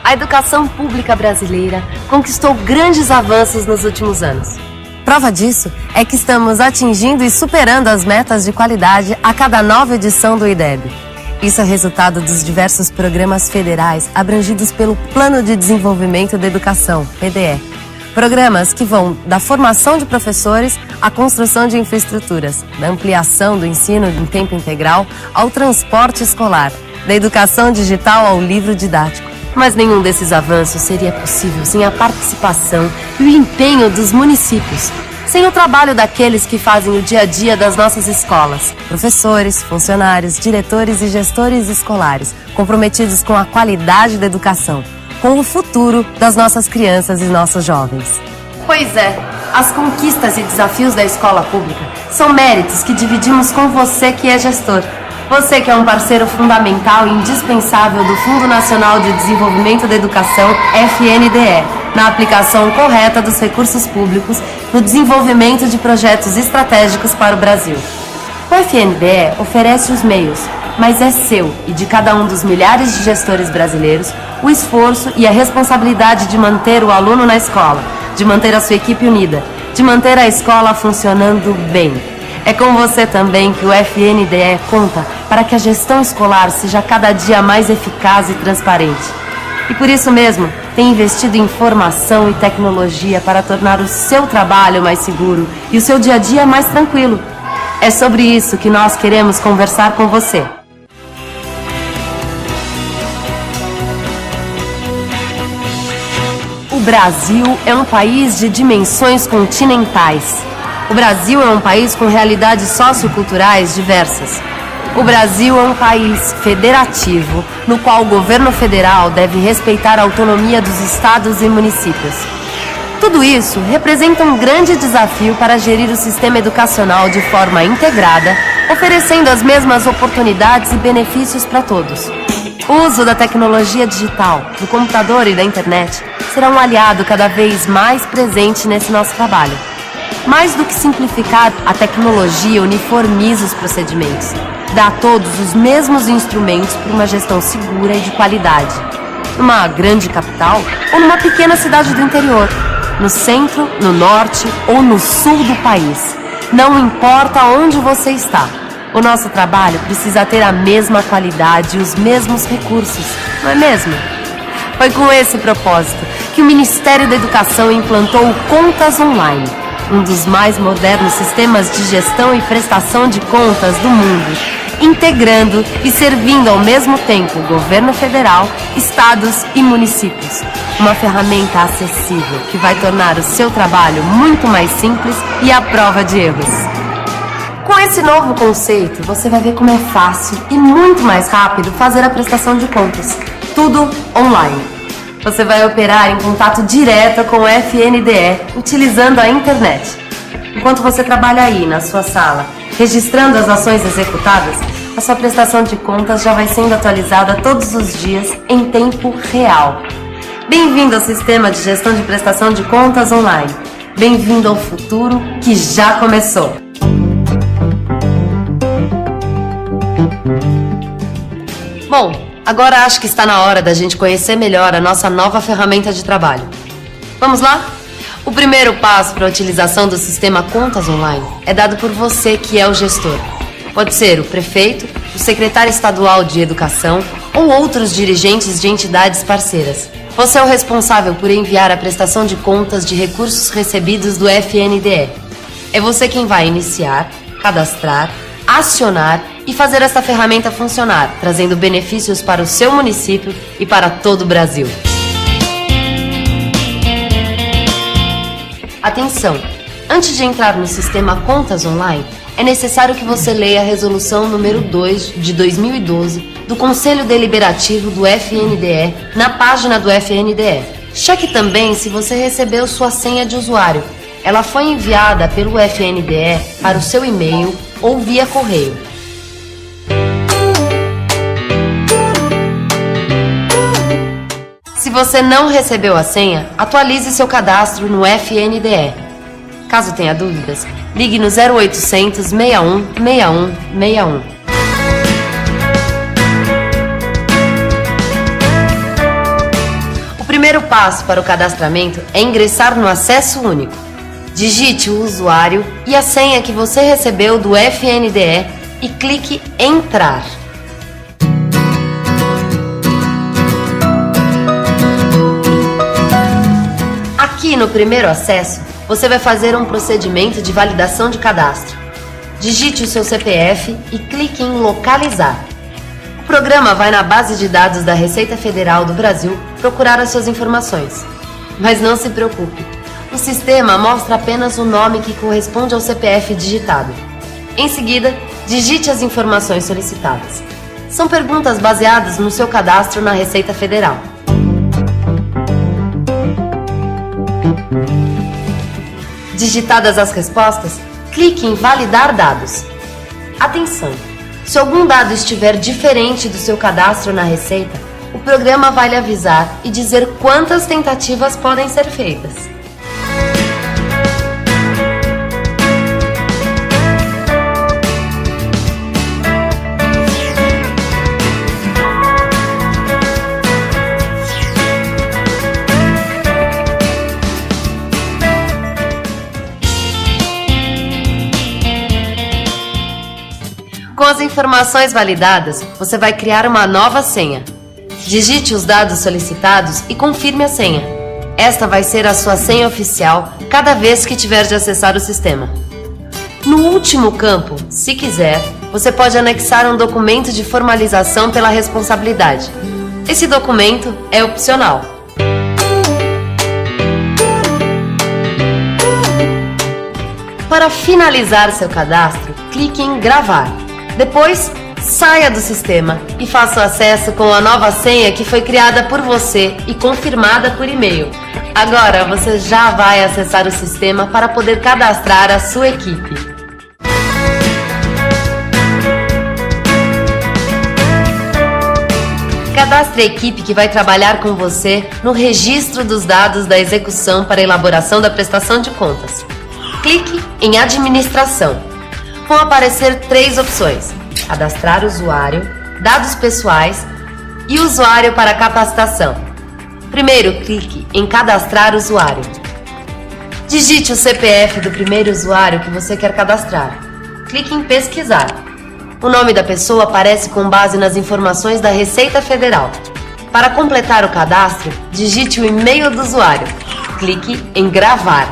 a educação pública brasileira conquistou grandes avanços nos últimos anos. Prova disso é que estamos atingindo e superando as metas de qualidade a cada nova edição do IDEB. Isso é resultado dos diversos programas federais abrangidos pelo Plano de Desenvolvimento da Educação, PDE. Programas que vão da formação de professores à construção de infraestruturas, da ampliação do ensino em tempo integral ao transporte escolar, da educação digital ao livro didático. Mas nenhum desses avanços seria possível sem a participação e o empenho dos municípios, sem o trabalho daqueles que fazem o dia a dia das nossas escolas, professores, funcionários, diretores e gestores escolares, comprometidos com a qualidade da educação, com o futuro das nossas crianças e nossos jovens. Pois é, as conquistas e desafios da escola pública são méritos que dividimos com você que é gestor. Você que é um parceiro fundamental e indispensável do Fundo Nacional de Desenvolvimento da Educação, FNDE, na aplicação correta dos recursos públicos no desenvolvimento de projetos estratégicos para o Brasil. O FNDE oferece os meios, mas é seu e de cada um dos milhares de gestores brasileiros o esforço e a responsabilidade de manter o aluno na escola, de manter a sua equipe unida, de manter a escola funcionando bem. É com você também que o FNDE conta para que a gestão escolar seja cada dia mais eficaz e transparente. E por isso mesmo, tem investido em formação e tecnologia para tornar o seu trabalho mais seguro e o seu dia a dia mais tranquilo. É sobre isso que nós queremos conversar com você. O Brasil é um país de dimensões continentais. O Brasil é um país com realidades socioculturais diversas. O Brasil é um país federativo, no qual o governo federal deve respeitar a autonomia dos estados e municípios. Tudo isso representa um grande desafio para gerir o sistema educacional de forma integrada, oferecendo as mesmas oportunidades e benefícios para todos. O uso da tecnologia digital, do computador e da internet será um aliado cada vez mais presente nesse nosso trabalho. Mais do que simplificar, a tecnologia uniformiza os procedimentos, dá a todos os mesmos instrumentos para uma gestão segura e de qualidade. Numa grande capital ou numa pequena cidade do interior, no centro, no norte ou no sul do país. Não importa onde você está, o nosso trabalho precisa ter a mesma qualidade e os mesmos recursos, não é mesmo? Foi com esse propósito que o Ministério da Educação implantou o Contas Online, um dos mais modernos sistemas de gestão e prestação de contas do mundo, integrando e servindo ao mesmo tempo o governo federal, estados e municípios. Uma ferramenta acessível que vai tornar o seu trabalho muito mais simples e à prova de erros. Com esse novo conceito, você vai ver como é fácil e muito mais rápido fazer a prestação de contas. Tudo online. Você vai operar em contato direto com o FNDE, utilizando a internet. Enquanto você trabalha aí na sua sala, registrando as ações executadas, a sua prestação de contas já vai sendo atualizada todos os dias em tempo real. Bem-vindo ao sistema de gestão de prestação de contas online. Bem-vindo ao futuro que já começou. Bom, agora acho que está na hora da gente conhecer melhor a nossa nova ferramenta de trabalho. Vamos lá? O primeiro passo para a utilização do sistema Contas Online é dado por você que é o gestor. Pode ser o prefeito, o secretário estadual de educação ou outros dirigentes de entidades parceiras. Você é o responsável por enviar a prestação de contas de recursos recebidos do FNDE. É você quem vai iniciar, cadastrar, acionar e fazer essa ferramenta funcionar, trazendo benefícios para o seu município e para todo o Brasil. Atenção! Antes de entrar no sistema Contas Online, é necessário que você leia a resolução número 2 de 2012 do Conselho Deliberativo do FNDE na página do FNDE. Cheque também se você recebeu sua senha de usuário. Ela foi enviada pelo FNDE para o seu e-mail ou via correio. Se você não recebeu a senha, atualize seu cadastro no FNDE. Caso tenha dúvidas, ligue no 0800 61 61 61. primeiro passo para o cadastramento é ingressar no acesso único. Digite o usuário e a senha que você recebeu do FNDE e clique em Entrar. Aqui no primeiro acesso, você vai fazer um procedimento de validação de cadastro. Digite o seu CPF e clique em Localizar. O programa vai na base de dados da Receita Federal do Brasil procurar as suas informações. Mas não se preocupe, o sistema mostra apenas o nome que corresponde ao CPF digitado. Em seguida, digite as informações solicitadas. São perguntas baseadas no seu cadastro na Receita Federal. Digitadas as respostas, clique em Validar dados. Atenção! Se algum dado estiver diferente do seu cadastro na Receita, o programa vai lhe avisar e dizer quantas tentativas podem ser feitas. Com as informações validadas, você vai criar uma nova senha. Digite os dados solicitados e confirme a senha. Esta vai ser a sua senha oficial cada vez que tiver de acessar o sistema. No último campo, se quiser, você pode anexar um documento de formalização pela responsabilidade. Esse documento é opcional. Para finalizar seu cadastro, clique em Gravar. Depois, saia do sistema e faça o acesso com a nova senha que foi criada por você e confirmada por e-mail. Agora você já vai acessar o sistema para poder cadastrar a sua equipe. Cadastre a equipe que vai trabalhar com você no registro dos dados da execução para elaboração da prestação de contas. Clique em Administração. Vão aparecer 3 opções: cadastrar usuário, dados pessoais e usuário para capacitação. Primeiro, clique em Cadastrar usuário. Digite o CPF do primeiro usuário que você quer cadastrar. Clique em Pesquisar. O nome da pessoa aparece com base nas informações da Receita Federal. Para completar o cadastro, digite o e-mail do usuário. Clique em Gravar.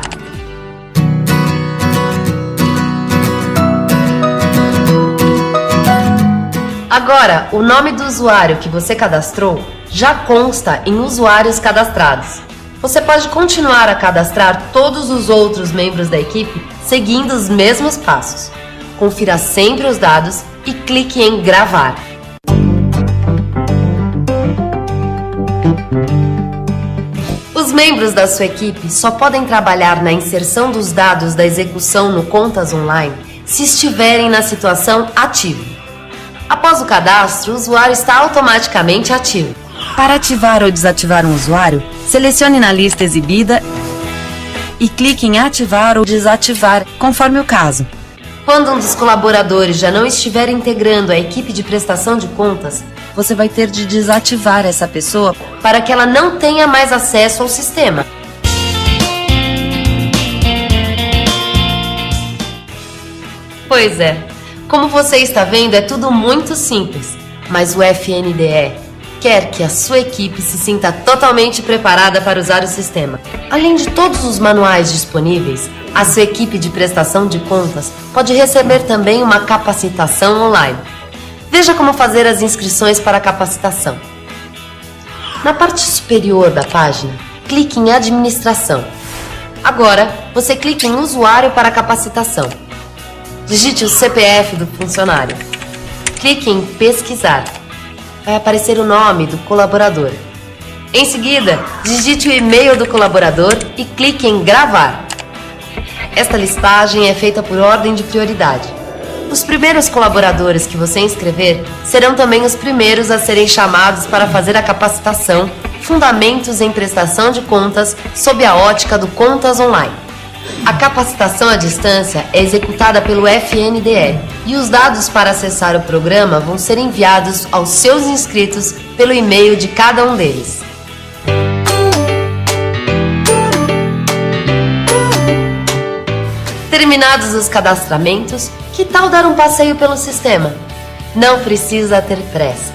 Agora, o nome do usuário que você cadastrou já consta em usuários cadastrados. Você pode continuar a cadastrar todos os outros membros da equipe seguindo os mesmos passos. Confira sempre os dados e clique em Gravar. Os membros da sua equipe só podem trabalhar na inserção dos dados da execução no Contas Online se estiverem na situação ativa. Após o cadastro, o usuário está automaticamente ativo. Para ativar ou desativar um usuário, selecione na lista exibida e clique em Ativar ou Desativar, conforme o caso. Quando um dos colaboradores já não estiver integrando a equipe de prestação de contas, Você vai ter de desativar essa pessoa para que ela não tenha mais acesso ao sistema. Pois é. Como você está vendo, é tudo muito simples, mas o FNDE quer que a sua equipe se sinta totalmente preparada para usar o sistema. Além de todos os manuais disponíveis, a sua equipe de prestação de contas pode receber também uma capacitação online. Veja como fazer as inscrições para a capacitação. Na parte superior da página, clique em Administração. Agora, você clica em Usuário para capacitação. Digite o CPF do funcionário. Clique em Pesquisar. Vai aparecer o nome do colaborador. Em seguida, digite o e-mail do colaborador e clique em Gravar. Esta listagem é feita por ordem de prioridade. Os primeiros colaboradores que você inscrever serão também os primeiros a serem chamados para fazer a capacitação Fundamentos em Prestação de Contas sob a ótica do Contas Online. A capacitação à distância é executada pelo FNDE e os dados para acessar o programa vão ser enviados aos seus inscritos pelo e-mail de cada um deles. Terminados os cadastramentos, que tal dar um passeio pelo sistema? Não precisa ter pressa.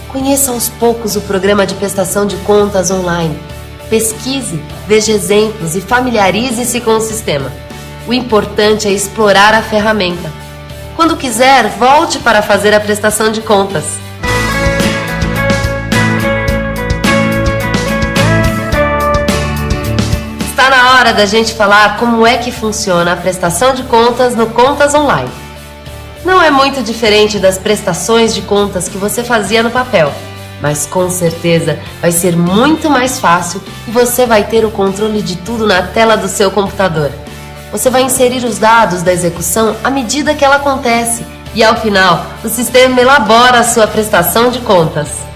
Conheça aos poucos o programa de prestação de contas online. Pesquise, veja exemplos e familiarize-se com o sistema. O importante é explorar a ferramenta. Quando quiser, volte para fazer a prestação de contas. Está na hora da gente falar como é que funciona a prestação de contas no Contas Online. Não é muito diferente das prestações de contas que você fazia no papel, mas com certeza vai ser muito mais fácil e você vai ter o controle de tudo na tela do seu computador. Você vai inserir os dados da execução à medida que ela acontece e, ao final, o sistema elabora a sua prestação de contas.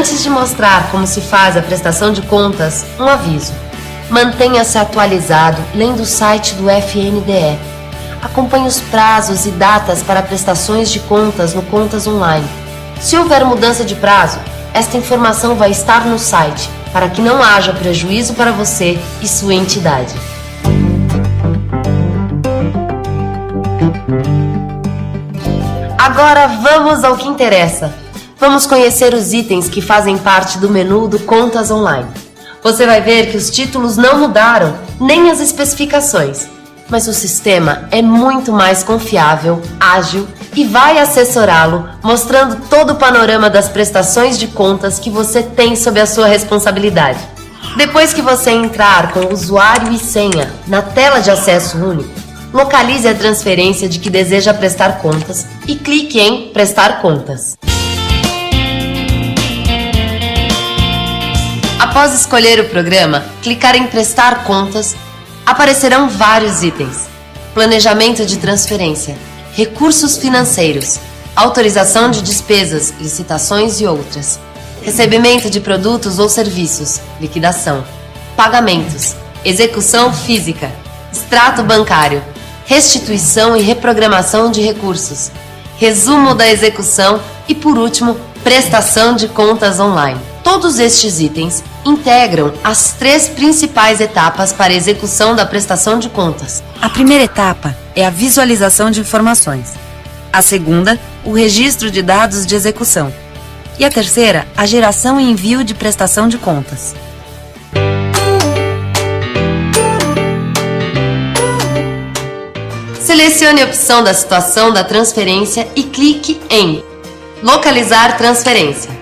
Antes de mostrar como se faz a prestação de contas, um aviso. Mantenha-se atualizado lendo o site do FNDE. Acompanhe os prazos e datas para prestações de contas no Contas Online. Se houver mudança de prazo, esta informação vai estar no site, para que não haja prejuízo para você e sua entidade. Agora vamos ao que interessa. Vamos conhecer os itens que fazem parte do menu do Contas Online. Você vai ver que os títulos não mudaram, nem as especificações, mas o sistema é muito mais confiável, ágil e vai assessorá-lo, mostrando todo o panorama das prestações de contas que você tem sob a sua responsabilidade. Depois que você entrar com o usuário e senha na tela de acesso único, localize a transferência de que deseja prestar contas e clique em Prestar Contas. Após escolher o programa, clicar em Prestar Contas, aparecerão vários itens: planejamento de transferência, recursos financeiros, autorização de despesas, licitações e outras, recebimento de produtos ou serviços, liquidação, pagamentos, execução física, extrato bancário, restituição e reprogramação de recursos, resumo da execução e, por último, prestação de contas online. Todos estes itens integram as 3 principais etapas para a execução da prestação de contas. A primeira etapa é a visualização de informações. A segunda, o registro de dados de execução. E a terceira, a geração e envio de prestação de contas. Selecione a opção da situação da transferência e clique em Localizar transferência.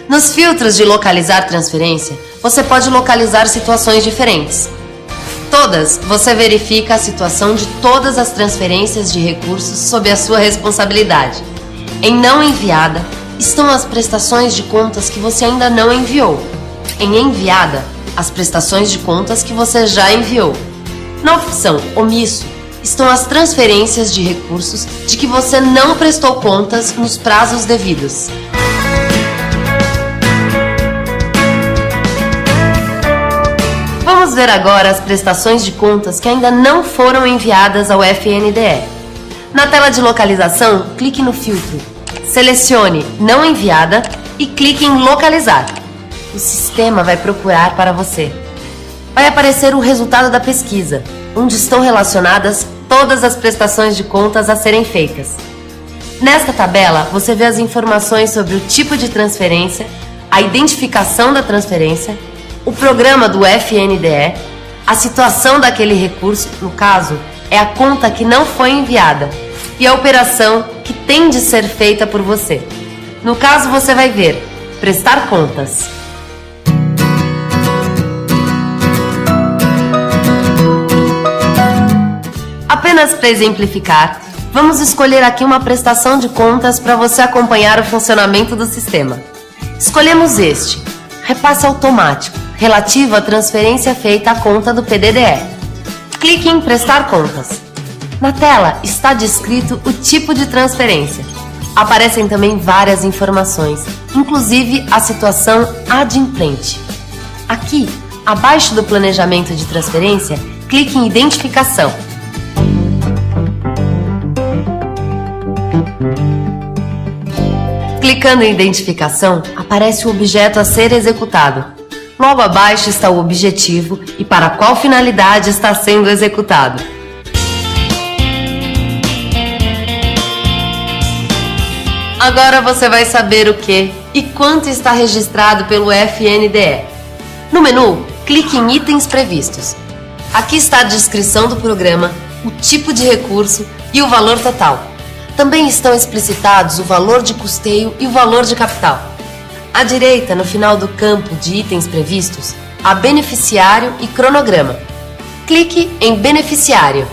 Nos filtros de localizar transferência, você pode localizar situações diferentes. Todas, você verifica a situação de todas as transferências de recursos sob a sua responsabilidade. Em não enviada, estão as prestações de contas que você ainda não enviou. Em enviada, as prestações de contas que você já enviou. Na opção omisso, estão as transferências de recursos de que você não prestou contas nos prazos devidos. Vamos ver agora as prestações de contas que ainda não foram enviadas ao FNDE. Na tela de localização, clique no filtro, selecione Não enviada e clique em Localizar. O sistema vai procurar para você. Vai aparecer o resultado da pesquisa, onde estão relacionadas todas as prestações de contas a serem feitas. Nesta tabela, você vê as informações sobre o tipo de transferência, a identificação da transferência, o programa do FNDE, a situação daquele recurso, no caso, é a conta que não foi enviada, e a operação que tem de ser feita por você. No caso, você vai ver Prestar Contas. Apenas para exemplificar, vamos escolher aqui uma prestação de contas para você acompanhar o funcionamento do sistema. Escolhemos este, Repasse Automático, relativo à transferência feita à conta do PDDE. Clique em Prestar Contas. Na tela está descrito o tipo de transferência. Aparecem também várias informações, inclusive a situação adimplente. Aqui, abaixo do planejamento de transferência, clique em Identificação. Clicando em identificação, aparece o objeto a ser executado. Logo abaixo está o objetivo e para qual finalidade está sendo executado. Agora você vai saber o que e quanto está registrado pelo FNDE. No menu, clique em Itens Previstos. Aqui está a descrição do programa, o tipo de recurso e o valor total. Também estão explicitados o valor de custeio e o valor de capital. À direita, no final do campo de itens previstos, há beneficiário e cronograma. Clique em Beneficiário.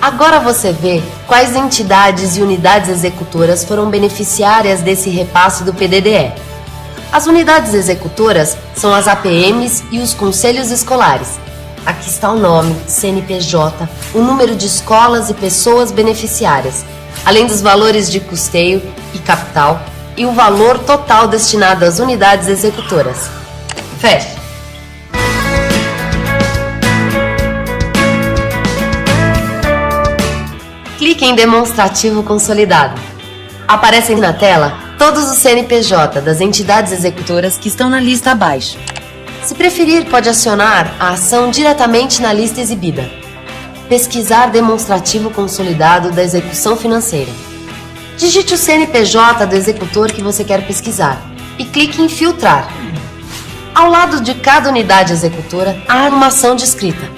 Agora você vê quais entidades e unidades executoras foram beneficiárias desse repasse do PDDE. As unidades executoras são as APMs e os conselhos escolares. Aqui está o nome, CNPJ, o número de escolas e pessoas beneficiárias, além dos valores de custeio e capital e o valor total destinado às unidades executoras. Feche. Clique em Demonstrativo Consolidado. Aparecem na tela todos os CNPJ das entidades executoras que estão na lista abaixo. Se preferir, pode acionar a ação diretamente na lista exibida. Pesquisar Demonstrativo Consolidado da Execução Financeira. Digite o CNPJ do executor que você quer pesquisar e clique em Filtrar. Ao lado de cada unidade executora há uma ação descrita.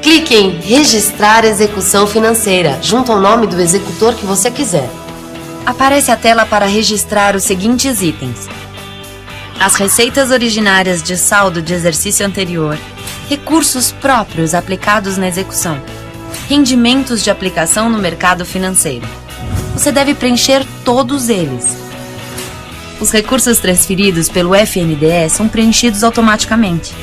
Clique em Registrar Execução Financeira, junto ao nome do executor que você quiser. Aparece a tela para registrar os seguintes itens: as receitas originárias de saldo de exercício anterior, recursos próprios aplicados na execução, rendimentos de aplicação no mercado financeiro. Você deve preencher todos eles. Os recursos transferidos pelo FNDE são preenchidos automaticamente.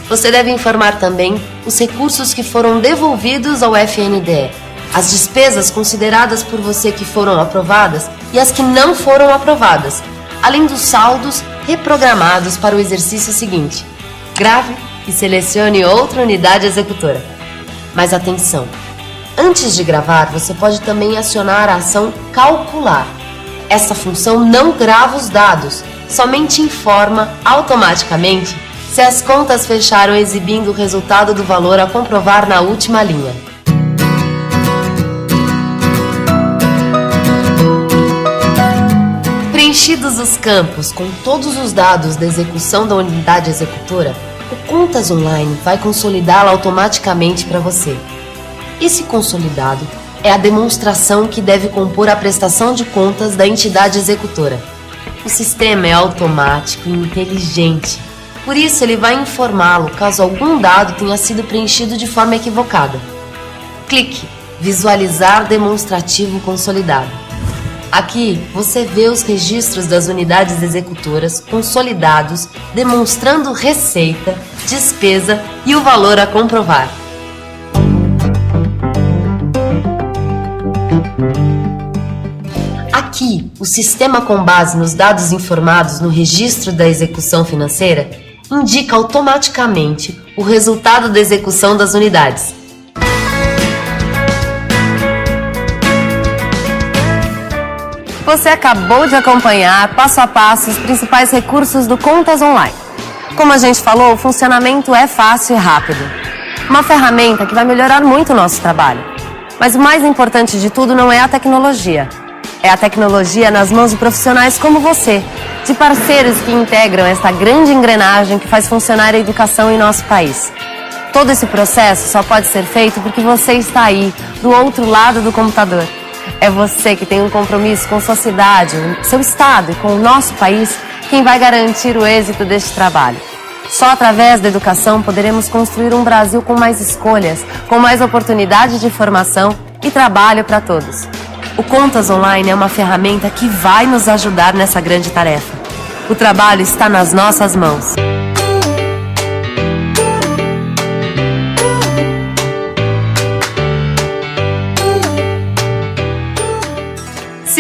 Você deve informar também os recursos que foram devolvidos ao FNDE, as despesas consideradas por você que foram aprovadas e as que não foram aprovadas, além dos saldos reprogramados para o exercício seguinte. Grave e selecione outra unidade executora. Mas atenção! Antes de gravar, você pode também acionar a ação Calcular. Essa função não grava os dados, somente informa automaticamente se as contas fecharam exibindo o resultado do valor a comprovar na última linha. Preenchidos os campos com todos os dados da execução da unidade executora, o Contas Online vai consolidá-la automaticamente para você. Esse consolidado é a demonstração que deve compor a prestação de contas da entidade executora. O sistema é automático e inteligente. Por isso, ele vai informá-lo caso algum dado tenha sido preenchido de forma equivocada. Clique Visualizar Demonstrativo Consolidado. Aqui, você vê os registros das unidades executoras consolidados, demonstrando receita, despesa e o valor a comprovar. Aqui, o sistema, com base nos dados informados no registro da execução financeira, indica automaticamente o resultado da execução das unidades. Você acabou de acompanhar passo a passo os principais recursos do Contas Online. Como a gente falou, o funcionamento é fácil e rápido. Uma ferramenta que vai melhorar muito o nosso trabalho. Mas o mais importante de tudo não é a tecnologia. É a tecnologia nas mãos de profissionais como você, de parceiros que integram esta grande engrenagem que faz funcionar a educação em nosso país. Todo esse processo só pode ser feito porque você está aí, do outro lado do computador. É você que tem um compromisso com sua cidade, seu estado e com o nosso país quem vai garantir o êxito deste trabalho. Só através da educação poderemos construir um Brasil com mais escolhas, com mais oportunidade de formação e trabalho para todos. O Contas Online é uma ferramenta que vai nos ajudar nessa grande tarefa. O trabalho está nas nossas mãos.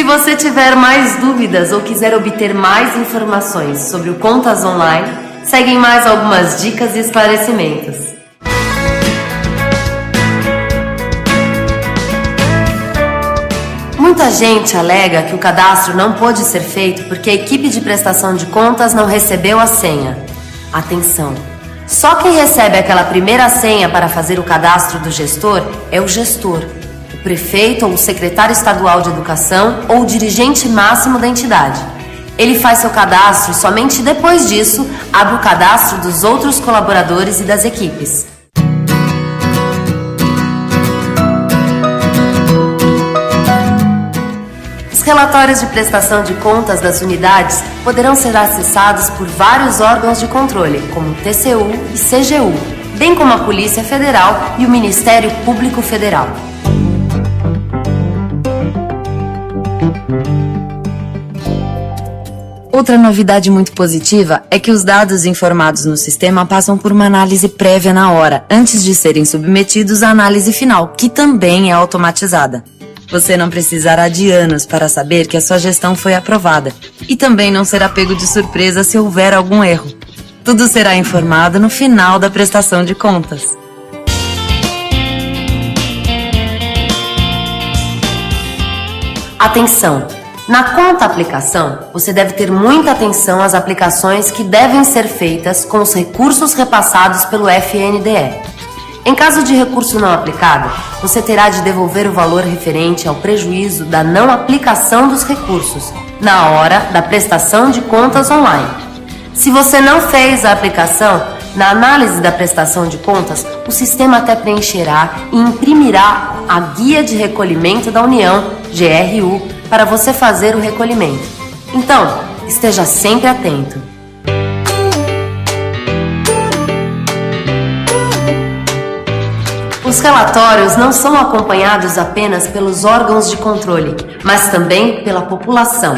Se você tiver mais dúvidas ou quiser obter mais informações sobre o Contas Online, seguem mais algumas dicas e esclarecimentos. Muita gente alega que o cadastro não pôde ser feito porque a equipe de prestação de contas não recebeu a senha. Atenção! Só quem recebe aquela primeira senha para fazer o cadastro do gestor é o gestor, o prefeito ou o secretário estadual de educação ou o dirigente máximo da entidade. Ele faz seu cadastro e somente depois disso abre o cadastro dos outros colaboradores e das equipes. Os relatórios de prestação de contas das unidades poderão ser acessados por vários órgãos de controle, como TCU e CGU, bem como a Polícia Federal e o Ministério Público Federal. Outra novidade muito positiva é que os dados informados no sistema passam por uma análise prévia na hora, antes de serem submetidos à análise final, que também é automatizada. Você não precisará de anos para saber que a sua gestão foi aprovada e também não será pego de surpresa se houver algum erro. Tudo será informado no final da prestação de contas. Atenção! Na conta aplicação, você deve ter muita atenção às aplicações que devem ser feitas com os recursos repassados pelo FNDE. Em caso de recurso não aplicado, você terá de devolver o valor referente ao prejuízo da não aplicação dos recursos, na hora da prestação de contas online. Se você não fez a aplicação, na análise da prestação de contas, o sistema até preencherá e imprimirá a Guia de Recolhimento da União, GRU, para você fazer o recolhimento. Então, esteja sempre atento. Os relatórios não são acompanhados apenas pelos órgãos de controle, mas também pela população.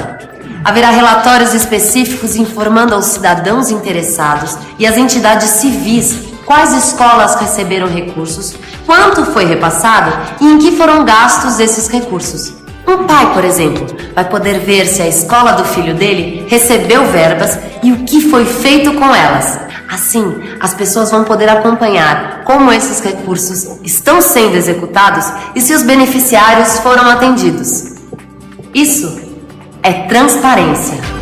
Haverá relatórios específicos informando aos cidadãos interessados e às entidades civis quais escolas receberam recursos, quanto foi repassado e em que foram gastos esses recursos. Um pai, por exemplo, vai poder ver se a escola do filho dele recebeu verbas e o que foi feito com elas. Assim, as pessoas vão poder acompanhar como esses recursos estão sendo executados e se os beneficiários foram atendidos. Isso é transparência.